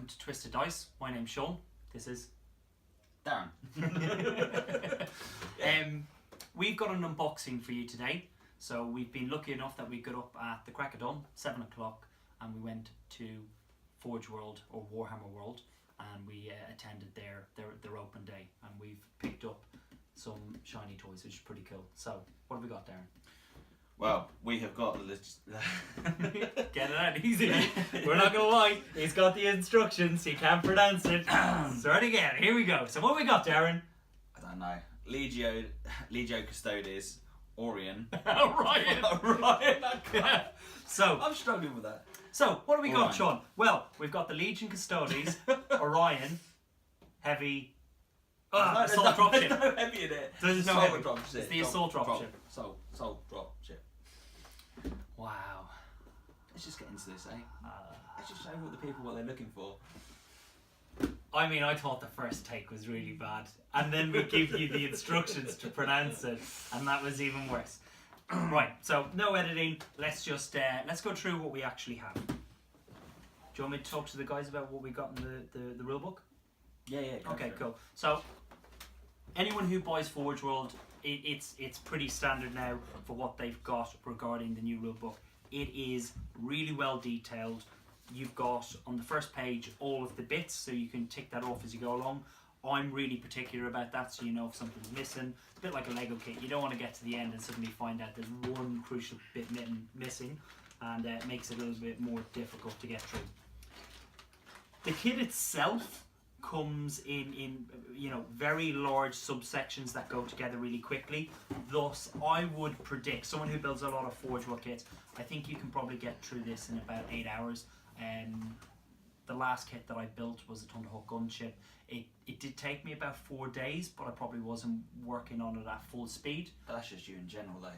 welcome to Twisted Dice. My name's Sean. This is Darren. We've got an unboxing for you today. So we've been lucky enough that we got up at the crack of dawn, 7 o'clock, and we went to Forge World or Warhammer World, and we attended their open day, and we've picked up some shiny toys, which is pretty cool. So what have we got, Darren? Well, we have got Get it out easy. We're not gonna lie, he's got the instructions, he can't pronounce it. Start again, here we go. So what we got, Darren? I don't know. Legio Custodes, Orion. Orion. Orion. So I'm struggling with that. So what do we got, Orion. Sean? Well, we've got the Legion Custodes, Orion, heavy. Assault dropship. There's no heavy in it. There's no no heavy heavy. dropship. It's the assault dropship. Assault dropship. Wow. Let's just get into this, eh? Let's just show the people what they're looking for. I mean, I thought the first take was really bad, and then we give you the instructions to pronounce it, and that was even worse. Right, so no editing. Let's just let's go through what we actually have. Do you want me to talk to the guys about what we got in the rule book? Yeah. Okay, cool. So anyone who buys Forge World, it's pretty standard now for what they've got regarding the new rule book. It is really well detailed. You've got on the first page all of the bits, so you can tick that off as you go along. I'm really particular about that, so you know if something's missing. It's a bit like a Lego kit. You don't want to get to the end and suddenly find out there's one crucial bit missing, and it makes it a little bit more difficult to get through. The kit itself comes in very large subsections that go together really quickly. Thus, I would predict someone who builds a lot of Forge World kits, I think you can probably get through this in about 8 hours. The last kit that I built was a Thunderhawk gunship. It did take me about 4 days, but I probably wasn't working on it at full speed. But that's just you in general, though.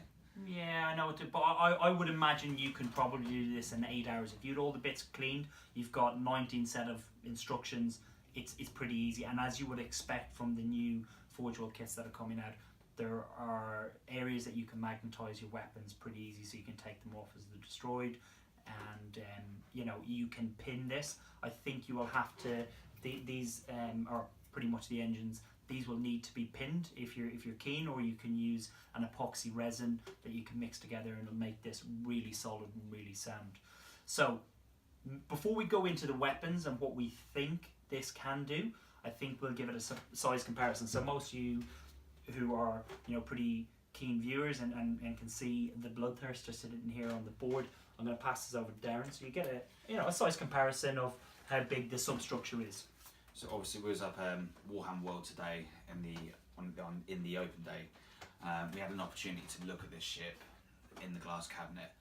Yeah, I know it, but I would imagine you can probably do this in 8 hours. If you had all the bits cleaned, you've got 19 set of instructions. It's pretty easy, and as you would expect from the new Forge World kits that are coming out, there are areas that you can magnetize your weapons pretty easy, so you can take them off as they're destroyed, and you can pin this. I think you will have to. These are pretty much the engines. These will need to be pinned if you're keen, or you can use an epoxy resin that you can mix together, and it'll make this really solid and really sound. So before we go into the weapons and what we think this can do, I think we'll give it a size comparison. So most of you who are pretty keen viewers and can see the bloodthirster sitting here on the board, I'm going to pass this over to Darren, so you get a size comparison of how big the substructure is. So obviously we was up Warhammer World today in the open day. We had an opportunity to look at this ship in the glass cabinet.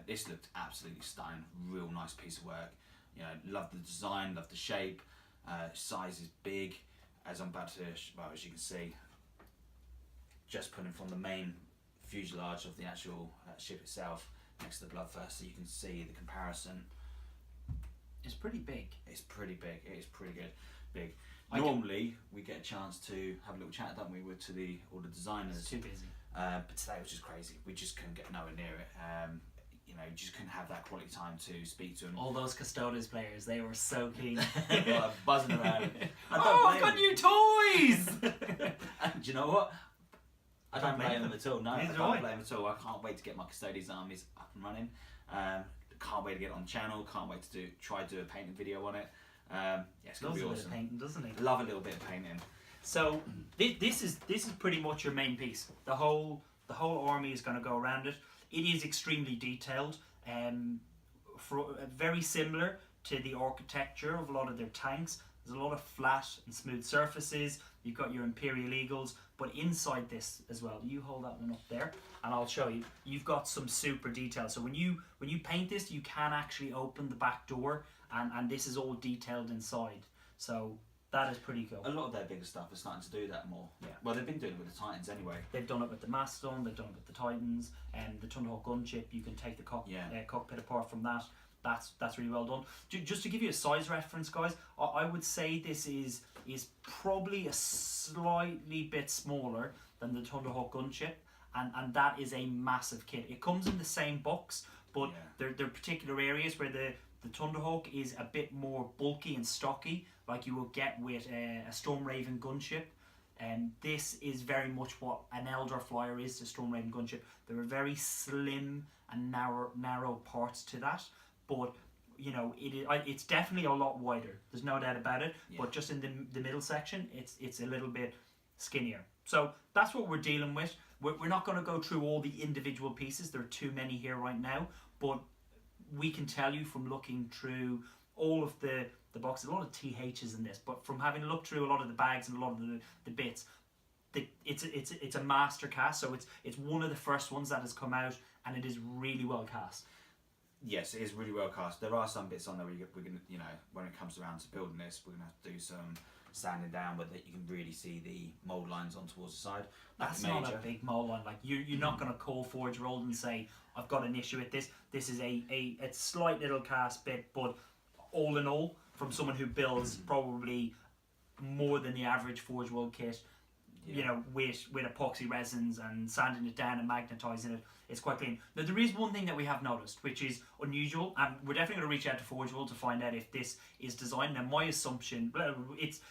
This looked absolutely stunning, real nice piece of work. Love the design, love the shape. Size is big, as I'm about to, as you can see, just putting from the main fuselage of the actual ship itself next to the bloodthirster, so you can see the comparison. It's pretty big. It's pretty big. It is pretty good. Big. Normally we get a chance to have a little chat, don't we, to all the designers. It's too busy. But today was just crazy. We just couldn't get nowhere near it. You just couldn't have that quality time to speak to them. All those Custodes players, they were so keen. Buzzing around. I've got new toys! And do you know what? I don't blame them at all. No, I Neither don't do I. blame them at all. I can't wait to get my Custodes armies up and running. Can't wait to get it on the channel. Can't wait to try do a painting video on it. It's gonna be Loves a bit awesome. of painting, doesn't he? Love a little bit of painting. So this is pretty much your main piece. The whole army is going to go around it. It is extremely detailed, very similar to the architecture of a lot of their tanks. There's a lot of flat and smooth surfaces. You've got your Imperial Eagles, but inside this as well, you hold that one up there and I'll show you. You've got some super detail. So when you paint this, you can actually open the back door, and this is all detailed inside. So that is pretty cool. A lot of their bigger stuff is starting to do that more. Yeah. Well, they've been doing it with the Titans anyway. They've done it with the Mastodon, they've done it with the Titans, and the Thunderhawk gunship. You can take the cockpit apart from that. That's really well done. Just to give you a size reference, guys, I would say this is probably a slightly bit smaller than the Thunderhawk gunship, and that is a massive kit. It comes in the same box, but there are particular areas where The Thunderhawk is a bit more bulky and stocky, like you will get with a Stormraven gunship. And this is very much what an Eldar flyer is to Stormraven gunship. There are very slim and narrow parts to that, but you know it's definitely a lot wider. There's no doubt about it. Yeah. But just in the middle section, it's a little bit skinnier. So that's what we're dealing with. We're not going to go through all the individual pieces. There are too many here right now, but we can tell you from looking through all of the boxes, a lot of THs in this, but from having looked through a lot of the bags and a lot of the bits, it's a master cast, so it's one of the first ones that has come out, and it is really well cast. Yes, it is really well cast. There are some bits on there where we're gonna, you know, when it comes around to building this, we're gonna have to do some sanding down, but that you can really see the mould lines on towards the side. That's not a big mould line. Like you're not gonna call Forge World and say I've got an issue with this. This is a slight little cast bit, but all in all, from someone who builds probably more than the average Forge World kit, you know, with epoxy resins and sanding it down and magnetising it, it's quite clean. Now there is one thing that we have noticed, which is unusual, and we're definitely going to reach out to Forge World to find out if this is designed. Now my assumption,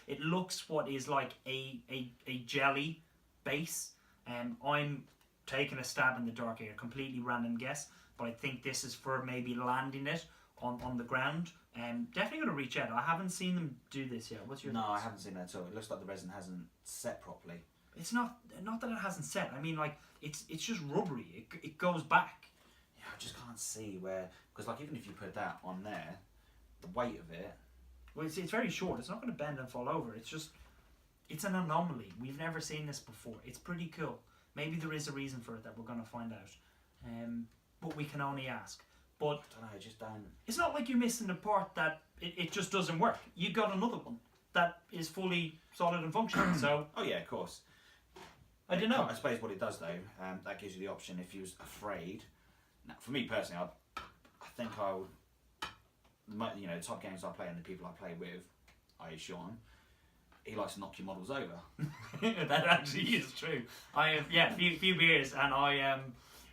it looks what is like a jelly base. I'm taking a stab in the dark here, completely random guess, but I think this is for maybe landing it on the ground. Definitely going to reach out. I haven't seen them do this yet. What's your thoughts? I haven't seen that at all. It looks like the resin hasn't set properly. It's not that it hasn't set. I mean, like it's just rubbery. It goes back. Yeah, I just can't see where, because like even if you put that on there, the weight of it. Well, it's very short. It's not going to bend and fall over. It's an anomaly. We've never seen this before. It's pretty cool. Maybe there is a reason for it that we're going to find out. But we can only ask. But I don't know, I just don't. It's not like you're missing the part that it just doesn't work. You got another one that is fully solid and functional. So oh yeah, of course. I don't know. I suppose what it does though, that gives you the option if you was afraid. Now, for me personally, I think I would. You know, the type of games I play and the people I play with, i.e. Sean, he likes to knock your models over. That actually is true. I have few beers and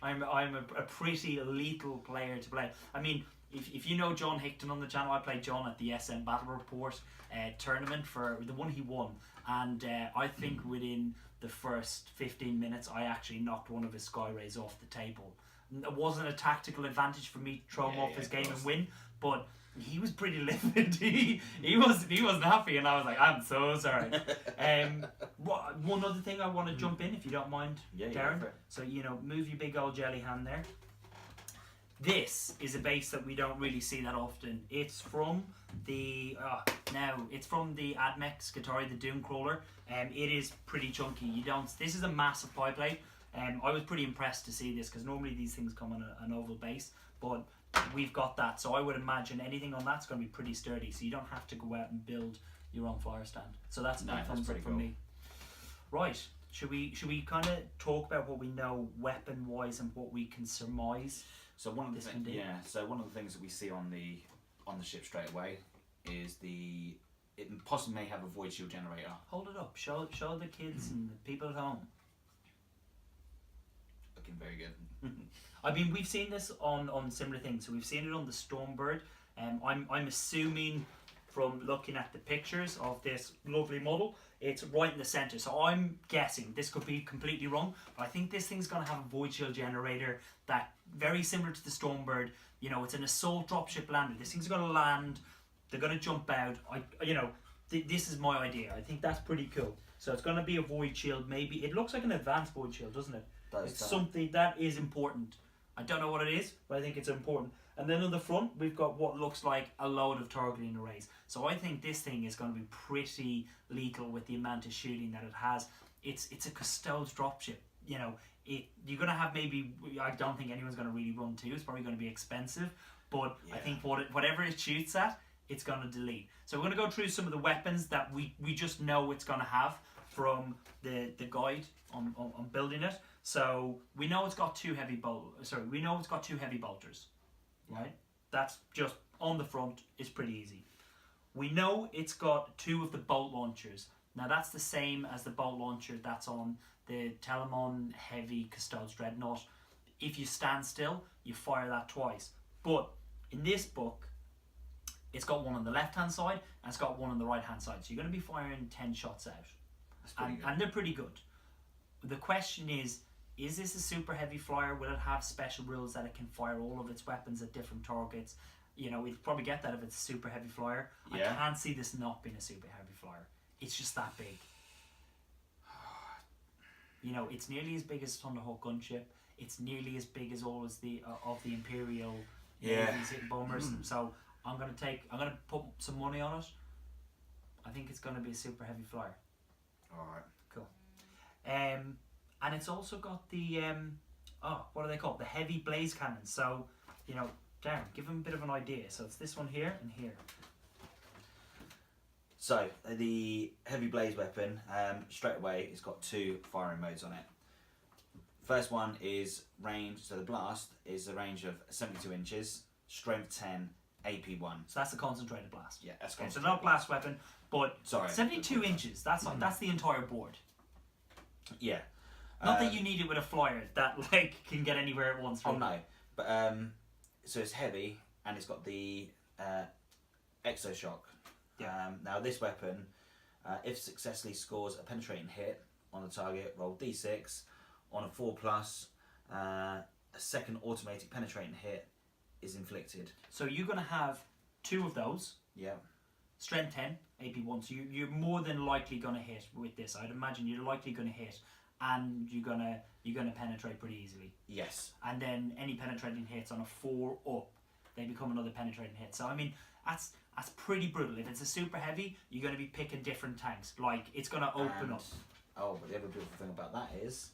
I'm a pretty lethal player to play. I mean, if you know John Hickton on the channel, I played John at the SM Battle Report tournament for the one he won, and I think within the first 15 minutes I actually knocked one of his Sky Rays off the table. It wasn't a tactical advantage for me to throw him off his game and win, but he was pretty livid. he wasn't happy, and I was like, I'm so sorry. One other thing I want to jump in, if you don't mind, Darren. So move your big old jelly hand there. This is a base that we don't really see that often. It's from the Admech Skitarii, the Doomcrawler. It is pretty chunky. This is a massive pie plate. I was pretty impressed to see this because normally these things come on an oval base, but we've got that. So I would imagine anything on that's going to be pretty sturdy. So you don't have to go out and build your own flyer stand. So that's a big thumbs up from me. Right. Should we kind of talk about what we know weapon wise and what we can surmise? So one of the things that we see on the ship straight away is it possibly may have a void shield generator. Hold it up. Show the kids and the people at home. Looking very good. I mean, we've seen this on similar things. So we've seen it on the Stormbird. I'm assuming from looking at the pictures of this lovely model, it's right in the center. So I'm guessing, this could be completely wrong, but I think this thing's going to have a void shield generator that very similar to the Stormbird. It's an assault dropship lander. This thing's going to land. They're going to jump out. This is my idea. I think that's pretty cool. So it's going to be a void shield. Maybe it looks like an advanced void shield, doesn't it? It's something that is important. I don't know what it is, but I think it's important. And then on the front, we've got what looks like a load of targeting arrays. So I think this thing is going to be pretty lethal with the amount of shooting that it has. It's a Custodes dropship. You're going to have maybe, I don't think anyone's going to really run two. It's probably going to be expensive. But yeah. I think whatever it shoots at, it's going to delete. So we're going to go through some of the weapons that we just know it's going to have from the guide on building it. So we know it's got two heavy bolters, right? That's just on the front. It's pretty easy. We know it's got two of the bolt launchers. Now that's the same as the bolt launcher that's on the Telemon Heavy Custodes Dreadnought. If you stand still, you fire that twice. But in this book, It's got one on the left hand side and it's got one on the right hand side. So you're going to be firing 10 shots out. That's pretty good. And they're pretty good. The question is this a super heavy flyer? Will it have special rules that it can fire all of its weapons at different targets? You know, we'd probably get that if it's a super heavy flyer. Yeah. I can't see this not being a super heavy flyer. It's just that big. You know, it's nearly as big as Thunderhawk gunship. It's nearly as big as all of the Imperial bombers. So I'm gonna put some money on it. I think it's gonna be a super heavy flyer. Alright. Cool. And it's also got the what are they called? The heavy blaze cannons. So, you know, Darren, give them a bit of an idea. So it's this one here and here. So the heavy blaze weapon, straight away, it's got 2 firing modes on it. First one is range. So the blast is a range of 72 inches, strength 10, AP 1. So that's the concentrated blast. Yeah, that's okay, so not blast weapon, but sorry, 72 inches. That's that's the entire board. Yeah. Not that you need it with a flyer that like can get anywhere at once. Really. Oh no, but so it's heavy and it's got the exoshock. Yeah. Now this weapon, if successfully scores a penetrating hit on the target, roll d6. On a 4+, a second automatic penetrating hit is inflicted. So you're going to have 2 of those. Yeah. Strength 10, AP 1. So you're more than likely going to hit with this. I'd imagine you're likely going to hit, and you're gonna penetrate pretty easily. Yes. And then any penetrating hits on a 4 up, they become another penetrating hit. So I mean, that's pretty brutal. If it's a super heavy, you're going to be picking different tanks. Like it's going to open up. Oh, but the other beautiful thing about that is,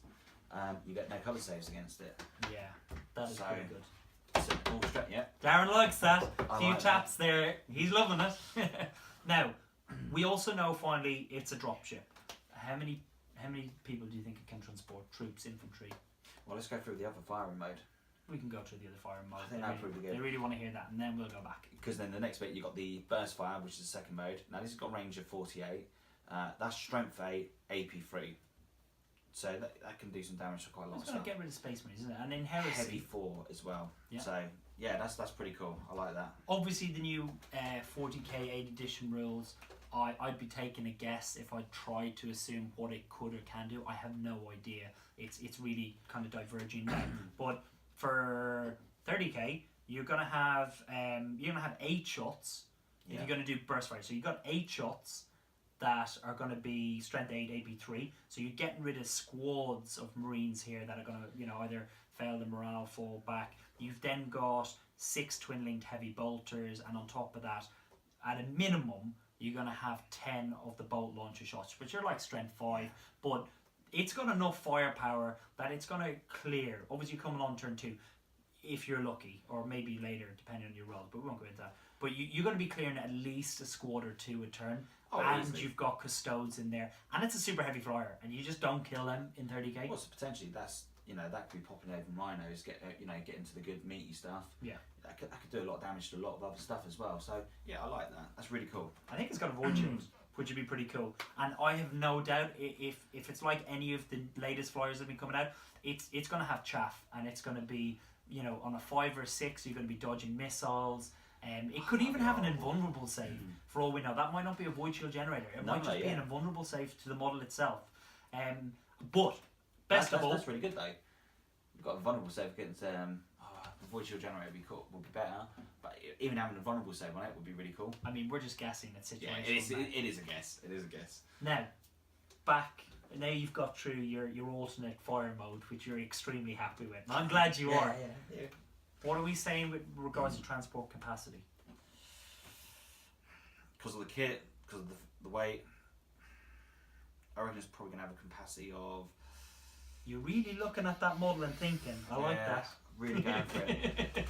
you get no cover saves against it. Yeah, that is pretty good. Yeah. Darren likes that. A few like taps there. He's loving it. Now, we also know finally it's a dropship. How many people do you think it can transport? Troops, infantry? Well, let's go through the other firing mode. We can go through the other firing mode. I think that's pretty good. They really want to hear that, and then we'll go back. Because then the next bit, you've got the burst fire, which is the second mode. Now this has got range of 48. That's strength 8, AP 3. So that can do some damage for quite a lot. It's going to get rid of Space Marines, isn't it? And in Heresy, heavy 4 as well. Yeah. So yeah, that's pretty cool. I like that. Obviously, the new 40k 8th edition rules. I'd be taking a guess if I tried to assume what it could or can do. I have no idea. It's really kind of diverging now. But for 30k, you're gonna have 8 shots. If you're gonna do burst fire, so you've got 8 shots that are going to be strength 8, AP 3. So you're getting rid of squads of Marines here that are going to, either fail the morale, fall back. You've then got 6 twin-linked heavy bolters, and on top of that, at a minimum, you're going to have 10 of the bolt launcher shots, which are like strength 5, but it's got enough firepower that it's going to clear. Obviously, coming on turn 2, if you're lucky, or maybe later, depending on your roll, but we won't go into that. But you're going to be clearing at least a squad or 2 a turn. And easily. You've got Custodes in there, and it's a super heavy flyer, and you just don't kill them in 30k. Well, so potentially that's that could be popping over rhinos, get into the good meaty stuff. Yeah, that could do a lot of damage to a lot of other stuff as well. So yeah, I like that. That's really cool. I think it's got a void shield, which would be pretty cool. And I have no doubt if it's like any of the latest flyers that have been coming out, it's going to have chaff, and it's going to be on a 5 or 6 you're going to be dodging missiles. It could even have an invulnerable save, for all we know. That might not be a void shield generator. It might just be an invulnerable save to the model itself. But best of all, that's really good though. You've got a vulnerable save against the void shield generator would be better. But even having a vulnerable save on it would be really cool. I mean, we're just guessing at situations. Yeah, it is a guess. It is a guess. Now you've got through your alternate fire mode, which you're extremely happy with. And I'm glad you are. Yeah. What are we saying with regards to transport capacity? Because of the kit, because of the weight, Orion is probably going to have a capacity of... You're really looking at that model and thinking, I like that. Really going for it.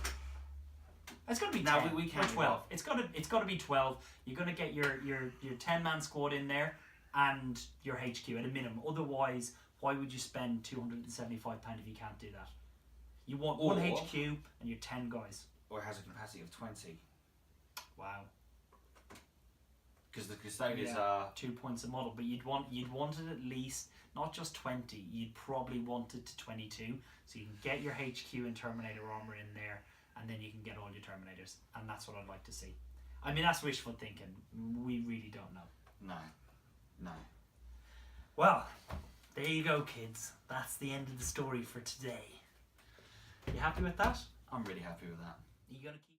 It's going to be 10 now, we can 12. It's got to be 12. You're going to get your 10-man squad in there and your HQ at a minimum. Otherwise, why would you spend £275 if you can't do that? You want one HQ and you're 10 guys. Or it has a capacity of 20. Wow. Because the Custodes are 2 points a model, but you'd want it at least not just 20. You'd probably want it to 22, so you can get your HQ and Terminator armor in there, and then you can get all your Terminators, and that's what I'd like to see. I mean, that's wishful thinking. We really don't know. No. Well, there you go, kids. That's the end of the story for today. You happy with that? I'm really happy with that. You gonna keep